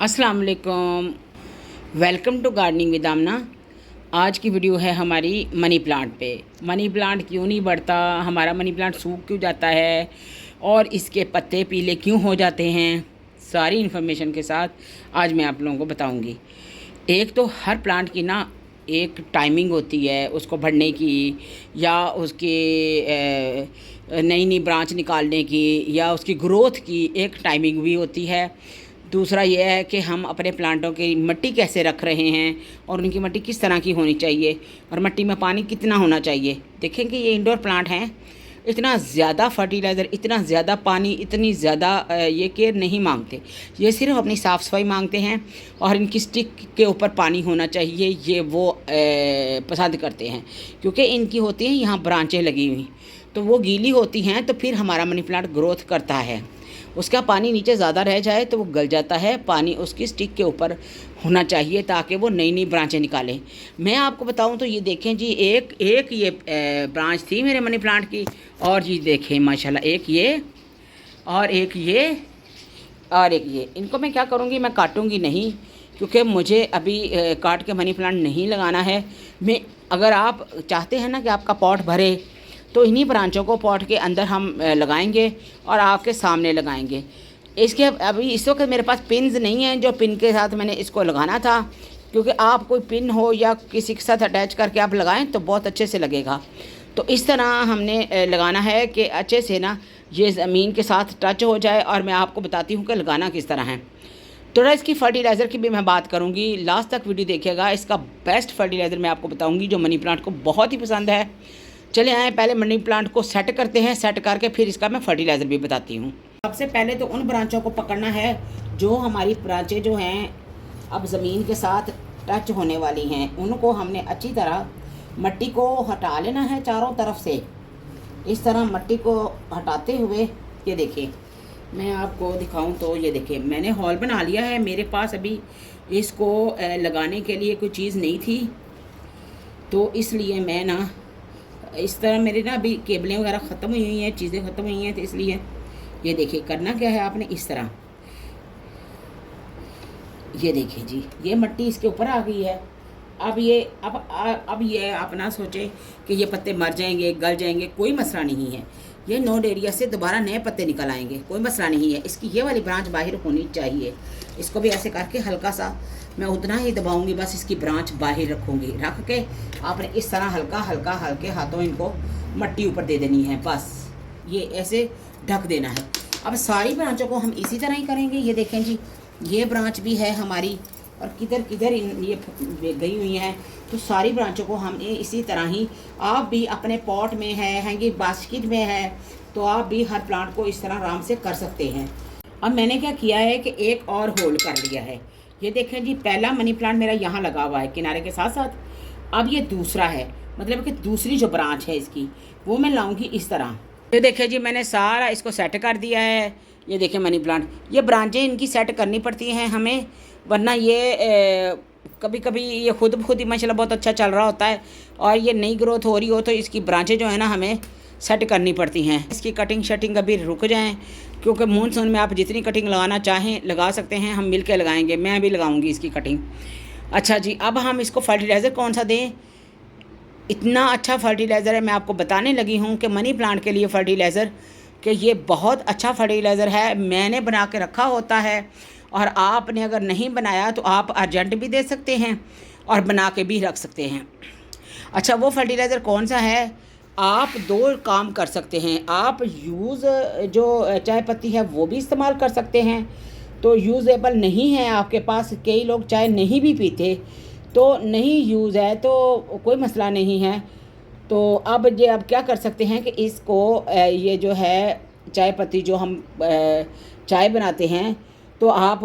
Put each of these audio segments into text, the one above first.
अस्सलाम वालेकुम। Welcome to gardening with आमना। आज की वीडियो है हमारी मनी प्लांट पे। मनी प्लांट क्यों नहीं बढ़ता, हमारा मनी प्लांट सूख क्यों जाता है और इसके पत्ते पीले क्यों हो जाते हैं, सारी इन्फॉर्मेशन के साथ आज मैं आप लोगों को बताऊंगी। एक तो हर प्लांट की ना एक टाइमिंग होती है उसको बढ़ने की, या उसके नई नई ब्रांच निकालने की, या उसकी ग्रोथ की एक टाइमिंग भी होती है। दूसरा ये है कि हम अपने प्लांटों की मिट्टी कैसे रख रहे हैं और उनकी मिट्टी किस तरह की होनी चाहिए और मिट्टी में पानी कितना होना चाहिए। देखेंगे ये इंडोर प्लांट हैं, इतना ज़्यादा फर्टिलाइज़र, इतना ज़्यादा पानी, इतनी ज़्यादा ये केयर नहीं मांगते। ये सिर्फ अपनी साफ़ सफाई मांगते हैं और इनकी स्टिक के ऊपर पानी होना चाहिए, ये वो पसंद करते हैं। क्योंकि इनकी होती हैं यहाँ ब्रांचें लगी हुई, तो वो गीली होती हैं, तो फिर हमारा मनी प्लांट ग्रोथ करता है। उसका पानी नीचे ज़्यादा रह जाए तो वो गल जाता है। पानी उसकी स्टिक के ऊपर होना चाहिए ताकि वो नई नई ब्रांचें निकालें। मैं आपको बताऊं तो ये देखें जी, एक ये ब्रांच थी मेरे मनी प्लांट की, और ये देखें माशाल्लाह, एक ये और एक ये और एक ये। इनको मैं क्या करूँगी, मैं काटूँगी नहीं, क्योंकि मुझे अभी काट के मनी प्लांट नहीं लगाना है। मैं अगर आप चाहते हैं ना कि आपका पॉट भरे, तो इन्हीं ब्रांचों को पॉट के अंदर हम लगाएंगे और आपके सामने लगाएंगे। इसके अभी इस वक्त मेरे पास पिन्स नहीं हैं जो पिन के साथ मैंने इसको लगाना था, क्योंकि आप कोई पिन हो या किसी के साथ अटैच करके आप लगाएं तो बहुत अच्छे से लगेगा। तो इस तरह हमने लगाना है कि अच्छे से ना ये ज़मीन के साथ टच हो जाए। और मैं आपको बताती हूँ कि लगाना किस तरह है। थोड़ा इसकी फर्टिलाइज़र की भी मैं बात करूँगी, लास्ट तक वीडियो देखिएगा। इसका बेस्ट फर्टिलाइज़र मैं आपको बताऊँगी जो मनी प्लांट को बहुत ही पसंद है। चले आए पहले मनी प्लांट को सेट करते हैं, सेट करके फिर इसका मैं फर्टिलाइज़र भी बताती हूँ। सबसे पहले तो उन ब्रांचों को पकड़ना है जो हमारी ब्रांचें जो हैं अब ज़मीन के साथ टच होने वाली हैं, उनको हमने अच्छी तरह मिट्टी को हटा लेना है चारों तरफ से। इस तरह मिट्टी को हटाते हुए ये देखिए, मैं आपको दिखाऊं तो ये देखिए, मैंने हॉल बना लिया है। मेरे पास अभी इसको लगाने के लिए कोई चीज़ नहीं थी, तो इसलिए मैं ना इस तरह, मेरी ना अभी केबलें वगैरह ख़त्म हुई हैं, चीज़ें ख़त्म हुई हैं, तो इसलिए ये देखिए करना क्या है आपने, इस तरह ये देखिए जी, ये मिट्टी इसके ऊपर आ गई है। अब ये आप ना सोचे कि ये पत्ते मर जाएंगे, गल जाएंगे, कोई मसला नहीं है। ये नोड एरिया से दोबारा नए पत्ते निकल आएंगे, कोई मसला नहीं है। इसकी ये वाली ब्रांच बाहर होनी चाहिए। इसको भी ऐसे करके हल्का सा मैं उतना ही दबाऊंगी, बस इसकी ब्रांच बाहर रखूँगी। रख के आपने इस तरह हल्का हल्का हल्के हाथों इनको मट्टी ऊपर दे देनी है, बस ये ऐसे ढक देना है। अब सारी ब्रांचों को हम इसी तरह ही करेंगे। ये देखें जी, ये ब्रांच भी है हमारी, और किधर किधर ये गई हुई हैं, तो सारी ब्रांचों को हम इसी तरह ही, आप भी अपने पॉट में है, हैंगिंग बास्केट में है, तो आप भी हर प्लांट को इस तरह आराम से कर सकते हैं। अब मैंने क्या किया है कि एक और होल्ड कर लिया है। ये देखें जी, पहला मनी प्लांट मेरा यहाँ लगा हुआ है किनारे के साथ साथ। अब ये दूसरा है, मतलब कि दूसरी जो ब्रांच है इसकी, वो मैं लाऊंगी इस तरह। ये देखें जी, मैंने सारा इसको सेट कर दिया है। ये देखें मनी प्लांट, ये ब्रांचें इनकी सेट करनी पड़ती हैं हमें, वरना ये कभी कभी ये खुद ही माशाल्लाह बहुत अच्छा चल रहा होता है, और ये नई ग्रोथ हो रही हो तो इसकी ब्रांचें जो है ना हमें सेट करनी पड़ती हैं। इसकी कटिंग शटिंग अभी रुक जाएं, क्योंकि मानसून में आप जितनी कटिंग लगाना चाहें लगा सकते हैं, हम मिल के लगाएंगे, मैं भी लगाऊंगी इसकी कटिंग। अच्छा जी, अब हम इसको फर्टिलाइज़र कौन सा दें। इतना अच्छा फर्टिलाइज़र है, मैं आपको बताने लगी हूँ कि मनी प्लांट के लिए फ़र्टिलाइज़र, कि ये बहुत अच्छा फर्टिलाइज़र है। मैंने बना के रखा होता है, और आपने अगर नहीं बनाया तो आप अर्जेंट भी दे सकते हैं और बना के भी रख सकते हैं। अच्छा, वो फर्टिलाइज़र कौन सा है, आप दो काम कर सकते हैं। आप यूज़ जो चाय पत्ती है वो भी इस्तेमाल कर सकते हैं, तो यूज़ेबल नहीं है आपके पास, कई लोग चाय नहीं भी पीते, तो नहीं यूज़ है तो कोई मसला नहीं है। तो अब ये आप क्या कर सकते हैं कि इसको ये जो है चाय पत्ती जो हम चाय बनाते हैं, तो आप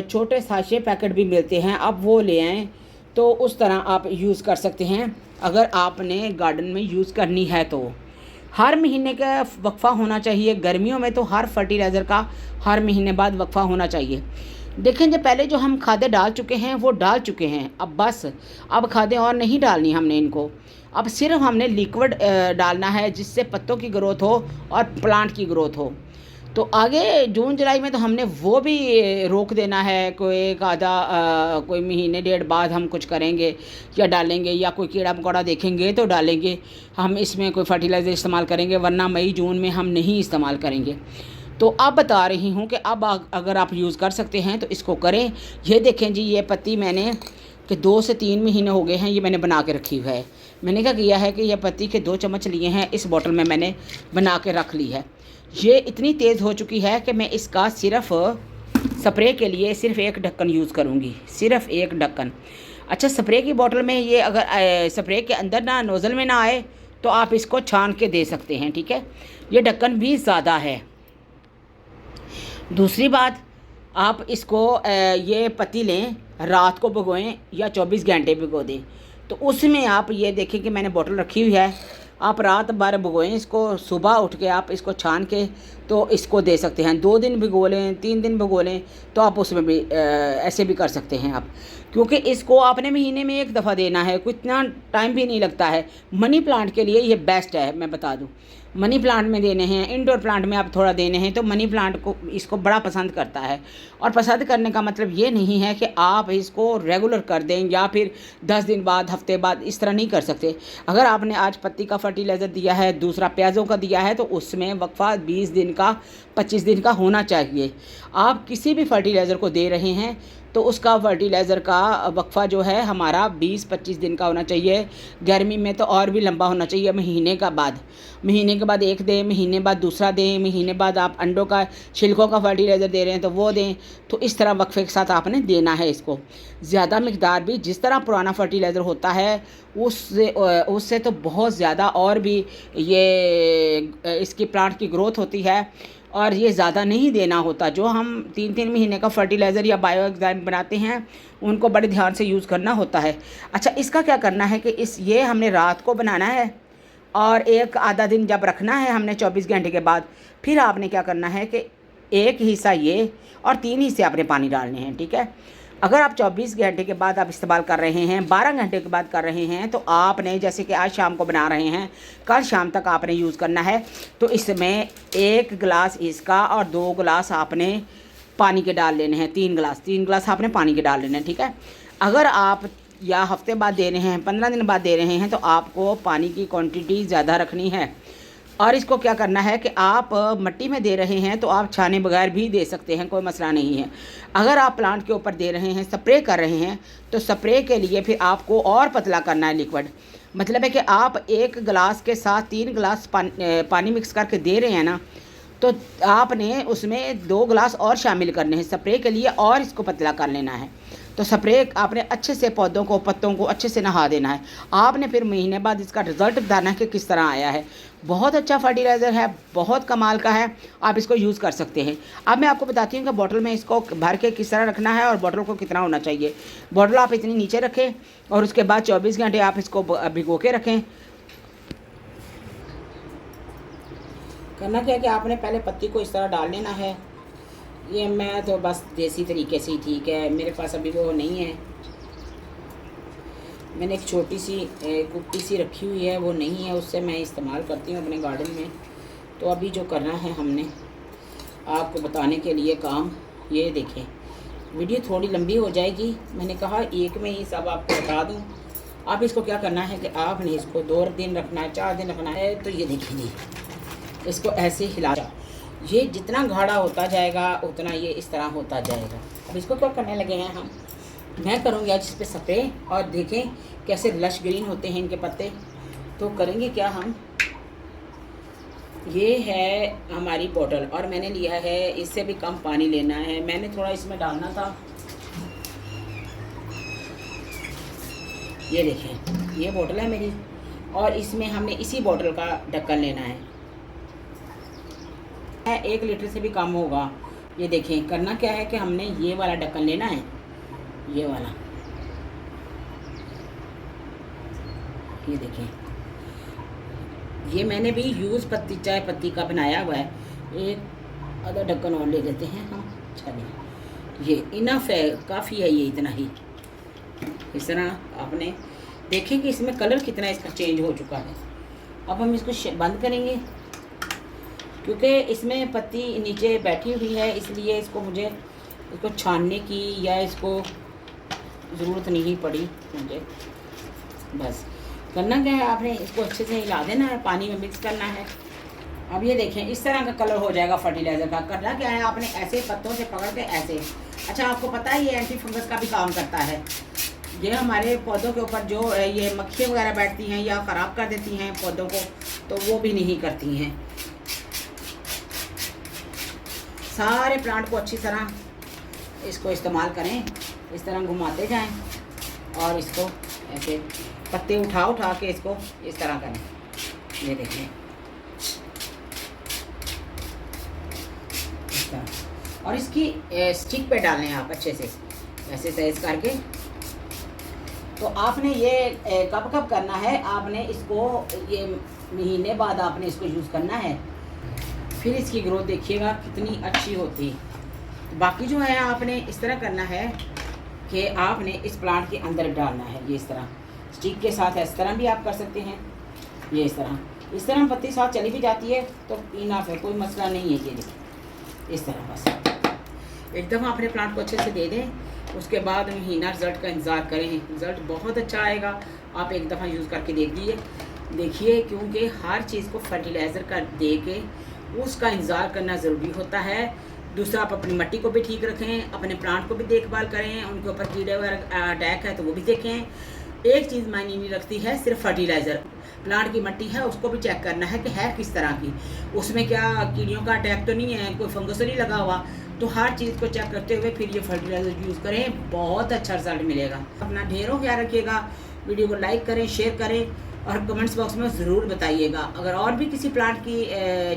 छोटे साशे पैकेट भी मिलते हैं, आप वो ले आएँ, तो उस तरह आप यूज़ कर सकते हैं अगर आपने गार्डन में यूज़ करनी है। तो हर महीने का वक्फ़ा होना चाहिए। गर्मियों में तो हर फर्टिलाइज़र का हर महीने बाद वक्फ़ा होना चाहिए। देखें, जो पहले जो हम खादें डाल चुके हैं वो डाल चुके हैं, अब बस अब खादें और नहीं डालनी हमने इनको। अब सिर्फ हमने लिक्विड डालना है जिससे पत्तों की ग्रोथ हो और प्लांट की ग्रोथ हो। तो आगे जून जुलाई में तो हमने वो भी रोक देना है, कोई एक आधा कोई महीने डेढ़ बाद हम कुछ करेंगे या डालेंगे, या कोई कीड़ा मकोड़ा देखेंगे तो डालेंगे, हम इसमें कोई फर्टिलाइज़र इस्तेमाल करेंगे, वरना मई जून में हम नहीं इस्तेमाल करेंगे। तो अब बता रही हूँ कि अब अगर आप यूज़ कर सकते हैं तो इसको करें। ये देखें जी, ये पत्ती मैंने कि 2 से 3 महीने हो गए हैं, ये मैंने बना के रखी हुई है। मैंने क्या किया है कि ये पत्ती के 2 चम्मच लिए हैं, इस बोतल में मैंने बना के रख ली है। ये इतनी तेज़ हो चुकी है कि मैं इसका सिर्फ़ स्प्रे के लिए सिर्फ़ एक ढक्कन यूज़ करूँगी, सिर्फ़ एक ढक्कन। अच्छा, स्प्रे की बोतल में ये अगर स्प्रे के अंदर ना नोज़ल में ना आए तो आप इसको छान के दे सकते हैं, ठीक है। ये ढक्कन भी ज़्यादा है। दूसरी बात, आप इसको ये पत्ती लें, रात को भिगोएं या 24 घंटे भिगो दें। तो उसमें आप ये देखें कि मैंने बोतल रखी हुई है, आप रात भर भिगोएं इसको, सुबह उठ के आप इसको छान के तो इसको दे सकते हैं। 2 दिन भिगो लें, 3 दिन भिगो लें, तो आप उसमें भी ऐसे भी कर सकते हैं आप, क्योंकि इसको आपने महीने में 1 दफ़ा देना है, कोई इतना टाइम भी नहीं लगता है। मनी प्लांट के लिए ये बेस्ट है, मैं बता दूं। मनी प्लांट में देने हैं, इंडोर प्लांट में आप थोड़ा देने हैं, तो मनी प्लांट को इसको बड़ा पसंद करता है। और पसंद करने का मतलब ये नहीं है कि आप इसको रेगुलर कर दें या फिर 10 दिन बाद, हफ्ते बाद, इस तरह नहीं कर सकते। अगर आपने आज पत्ती का फर्टिलाइज़र दिया है, दूसरा प्याज़ों का दिया है, तो उसमें वक्फा 20 दिन का, 25 दिन का होना चाहिए। आप किसी भी फर्टिलाइज़र को दे रहे हैं तो उसका फर्टिलाइज़र का वक्फा जो है हमारा 20-25 दिन का होना चाहिए। गर्मी में तो और भी लंबा होना चाहिए, महीने के बाद एक दें, महीने बाद दूसरा दें, महीने बाद आप अंडों का, छिलकों का फर्टिलाइज़र दे रहे हैं तो वो दें। तो इस तरह वक्फे के साथ आपने देना है इसको। ज़्यादा मिकदार भी, जिस तरह पुराना फर्टिलाइज़र होता है उससे तो बहुत ज़्यादा और भी ये इसकी प्लांट की ग्रोथ होती है, और ये ज़्यादा नहीं देना होता। जो हम 3-3 महीने का फर्टिलाइज़र या बायो एग्जाइम बनाते हैं, उनको बड़े ध्यान से यूज़ करना होता है। अच्छा, इसका क्या करना है कि ये हमने रात को बनाना है और एक आधा दिन जब रखना है हमने 24 घंटे के बाद, फिर आपने क्या करना है कि 1 हिस्सा ये और 3 हिस्से आपने पानी डालने हैं, ठीक है। अगर आप 24 घंटे के बाद आप इस्तेमाल कर रहे हैं, 12 घंटे के बाद कर रहे हैं, तो आपने जैसे कि आज शाम को बना रहे हैं, कल शाम तक आपने यूज़ करना है। तो इसमें 1 गिलास इसका और 2 गिलास आपने पानी के डाल लेने हैं, 3 गिलास आपने पानी के डाल लेने हैं, ठीक है। अगर आप या हफ्ते बाद दे रहे हैं, 15 दिन बाद दे रहे हैं, तो आपको पानी की क्वांटिटी ज़्यादा रखनी है। और इसको क्या करना है कि आप मिट्टी में दे रहे हैं तो आप छाने बगैर भी दे सकते हैं, कोई मसला नहीं है। अगर आप प्लांट के ऊपर दे रहे हैं, स्प्रे कर रहे हैं, तो स्प्रे के लिए फिर आपको और पतला करना है लिक्विड। मतलब है कि आप 1 गिलास के साथ 3 गिलास पानी मिक्स करके दे रहे हैं ना, तो आपने उसमें 2 गिलास और शामिल करने हैं स्प्रे के लिए, और इसको पतला कर लेना है। तो स्प्रे आपने अच्छे से पौधों को, पत्तों को अच्छे से नहा देना है। आपने फिर महीने बाद इसका रिज़ल्ट बताना है कि किस तरह आया है। बहुत अच्छा फर्टिलाइज़र है, बहुत कमाल का है, आप इसको यूज़ कर सकते हैं। अब मैं आपको बताती हूँ कि बोतल में इसको भर के किस तरह रखना है और बोतल को कितना होना चाहिए। बोतल आप इतनी नीचे रखें और उसके बाद 24 घंटे आप इसको भिगो के रखें। करना क्या है कि आपने पहले पत्ती को इस तरह डाल लेना है। ये मैं तो बस देसी तरीके से ही, ठीक है, मेरे पास अभी वो नहीं है। मैंने एक छोटी सी कुप्पी सी रखी हुई है, वो नहीं है, उससे मैं इस्तेमाल करती हूँ अपने गार्डन में। तो अभी जो करना है हमने आपको बताने के लिए काम, ये देखें, वीडियो थोड़ी लंबी हो जाएगी, मैंने कहा एक में ही सब आपको बता दूँ। आप इसको क्या करना है कि आपने इसको 2 दिन रखना है, 4 दिन रखना है। तो ये देखिए, इसको ऐसे हिला, ये जितना गाढ़ा होता जाएगा उतना ये इस तरह होता जाएगा। अब इसको क्या करने लगे हैं हम, मैं करूँगी आज इस पर स्प्रे, और देखें कैसे लश ग्रीन होते हैं इनके पत्ते। तो करेंगे क्या हम, ये है हमारी बोतल और मैंने लिया है, इससे भी कम पानी लेना है। मैंने थोड़ा इसमें डालना था, ये देखें, ये बोतल है मेरी, और इसमें हमने इसी बोतल का ढक्कन लेना है। 1 लीटर से भी कम होगा। ये देखें, करना क्या है कि हमने ये वाला ढक्कन लेना है, ये वाला, ये देखें, ये मैंने भी यूज़ चाय पत्ती का बनाया हुआ है। एक आधा ढक्कन और ले लेते हैं हम। चलिए, ये इनफ है, काफ़ी है ये इतना ही। इस तरह आपने देखें कि इसमें कलर कितना इसका चेंज हो चुका है। अब हम इसको बंद करेंगे क्योंकि इसमें पत्ती नीचे बैठी हुई है, इसलिए इसको छानने की या इसको ज़रूरत नहीं पड़ी मुझे। बस करना क्या है, आपने इसको अच्छे से हिला देना है, पानी में मिक्स करना है। अब ये देखें इस तरह का कलर हो जाएगा फर्टिलाइज़र का। करना क्या है, आपने ऐसे पत्तों से पकड़ के ऐसे, अच्छा आपको पता है ये एंटी फंगस का भी काम करता है। ये हमारे पौधों के ऊपर जो ये मक्खियाँ वगैरह बैठती हैं या ख़राब कर देती हैं पौधों को, तो वो भी नहीं करती हैं। सारे प्लांट को अच्छी तरह इसको इस्तेमाल करें, इस तरह घुमाते जाएं और इसको ऐसे पत्ते उठा के इसको इस तरह करें। ये देखें इस तरह, और इसकी स्टिक पे डालें आप अच्छे से ऐसे साइज करके। तो आपने ये कब कब करना है, आपने इसको ये महीने बाद आपने इसको यूज़ करना है, फिर इसकी ग्रोथ देखिएगा कितनी अच्छी होती है। बाकी जो है आपने इस तरह करना है कि आपने इस प्लांट के अंदर डालना है, ये इस तरह स्टिक के साथ, इस तरह भी आप कर सकते हैं। ये इस तरह पत्ती साथ चली भी जाती है तो इनफ है, कोई मसला नहीं है। ये इस तरह बस एक दफ़ा अपने प्लांट को अच्छे से दे दें, उसके बाद महीना रिज़ल्ट का इंतज़ार करें। रिज़ल्ट बहुत अच्छा आएगा, आप एक दफ़ा यूज़ करके देखिए, क्योंकि हर चीज़ को फर्टिलाइज़र का दे के उसका इंतज़ार करना ज़रूरी होता है। दूसरा, आप अपनी मिट्टी को भी ठीक रखें, अपने प्लांट को भी देखभाल करें, उनके ऊपर कीड़े वगैरह अटैक है तो वो भी देखें। एक चीज़ मायने नहीं रखती है सिर्फ फर्टिलाइज़र, प्लांट की मिट्टी है उसको भी चेक करना है कि है किस तरह की, उसमें क्या कीड़ियों का अटैक तो नहीं है, कोई फंगस तो नहीं लगा हुआ। तो हर चीज़ को चेक करते हुए फिर ये फर्टिलाइज़र यूज़ करें, बहुत अच्छा रिजल्ट मिलेगा। अपना ढेरों ख्याल रखिएगा, वीडियो को लाइक करें, शेयर करें और कमेंट्स बॉक्स में ज़रूर बताइएगा। अगर और भी किसी प्लांट की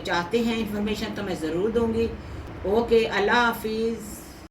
चाहते हैं इन्फॉर्मेशन तो मैं ज़रूर दूँगी। ओके, अल्लाह हाफिज़।